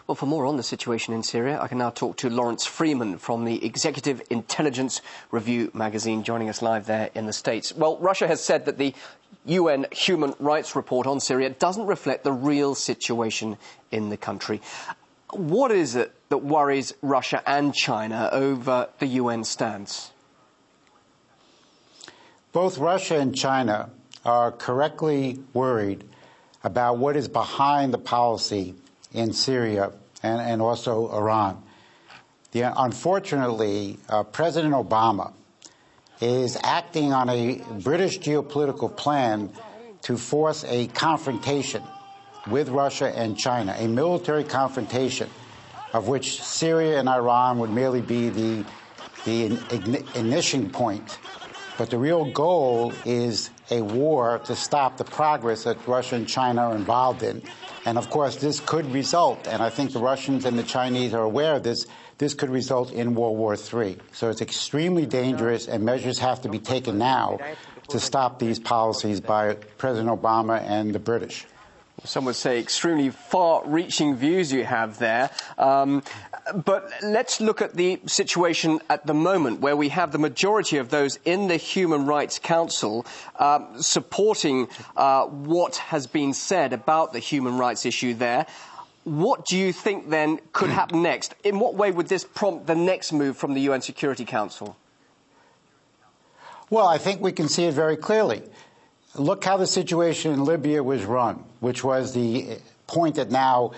Well, for more on the situation in Syria, I can now talk to Lawrence Freeman from the Executive Intelligence Review magazine, joining us live there in the States. Well, Russia has said that the UN Human Rights Report on Syria doesn't reflect the real situation in the country. What is it that worries Russia and China over the UN stance? Both Russia and China are correctly worried about what is behind the policy in Syria and also Iran. Unfortunately, President Obama is acting on a British geopolitical plan to force a confrontation with Russia and China, a military confrontation of which Syria and Iran would merely be the initiation point. But the real goal is a war to stop the progress that Russia and China are involved in. And of course, this could result, and I think the Russians and the Chinese are aware of this, this could result in World War III. So it's extremely dangerous, and measures have to be taken now to stop these policies by President Obama and the British. Some would say extremely far-reaching views you have there. But let's look at the situation at the moment, where we have the majority of those in the Human Rights Council supporting what has been said about the human rights issue there. What do you think, then, could happen next? In what way would this prompt the next move from the UN Security Council? Well, I think we can see it very clearly. Look how the situation in Libya was run, which was the point that now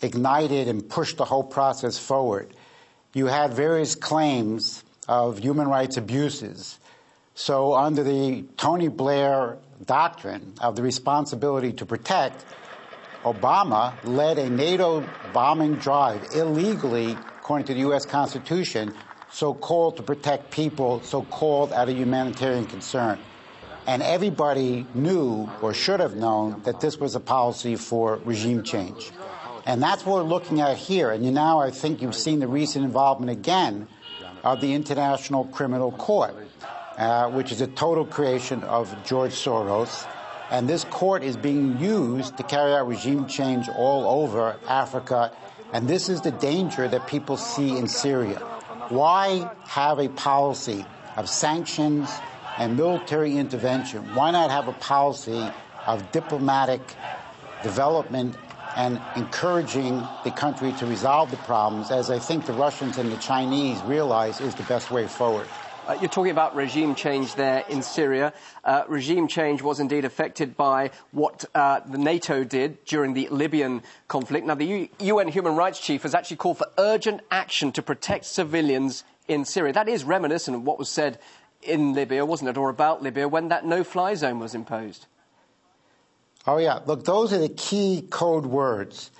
ignited and pushed the whole process forward. You had various claims of human rights abuses. So under the Tony Blair doctrine of the responsibility to protect, Obama led a NATO bombing drive illegally, according to the U.S. Constitution, so-called to protect people, so-called out of humanitarian concern. And everybody knew, or should have known, that this was a policy for regime change. And that's what we're looking at here. And now I think you've seen the recent involvement again of the International Criminal Court, which is a total creation of George Soros. And this court is being used to carry out regime change all over Africa. And this is the danger that people see in Syria. Why have a policy of sanctions and military intervention? Why not have a policy of diplomatic development and encouraging the country to resolve the problems, as I think the Russians and the Chinese realize is the best way forward? You're talking about regime change there in Syria. Regime change was indeed affected by what the NATO did during the Libyan conflict. Now, the UN Human Rights Chief has actually called for urgent action to protect civilians in Syria. That is reminiscent of what was said in Libya, wasn't it, or about Libya, when that no-fly zone was imposed? Oh, yeah. Look, those are the key code words.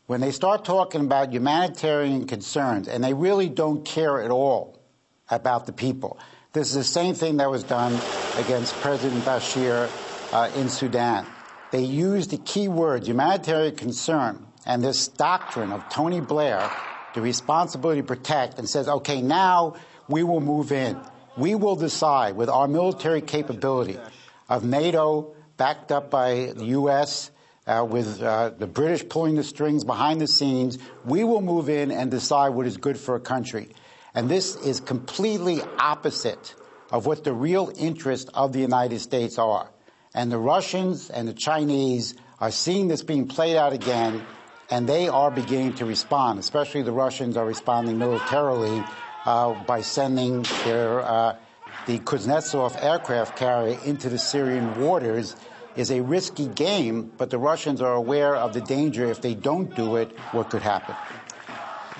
When they start talking about humanitarian concerns, and they really don't care at all about the people. This is the same thing that was done against President Bashir in Sudan. They used the key words, humanitarian concern, and this doctrine of Tony Blair, the responsibility to protect, and says, okay, now we will move in. We will decide with our military capability of NATO backed up by the U.S., with the British pulling the strings behind the scenes, we will move in and decide what is good for a country. And this is completely opposite of what the real interests of the United States are. And the Russians and the Chinese are seeing this being played out again, and they are beginning to respond. Especially the Russians are responding militarily by sending the Kuznetsov aircraft carrier into the Syrian waters. Is a risky game, but the Russians are aware of the danger. If they don't do it, what could happen?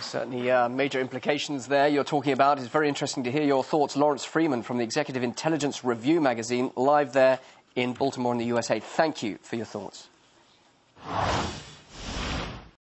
Certainly major implications there you're talking about. It's very interesting to hear your thoughts. Lawrence Freeman from the Executive Intelligence Review magazine, live there in Baltimore in the USA. Thank you for your thoughts.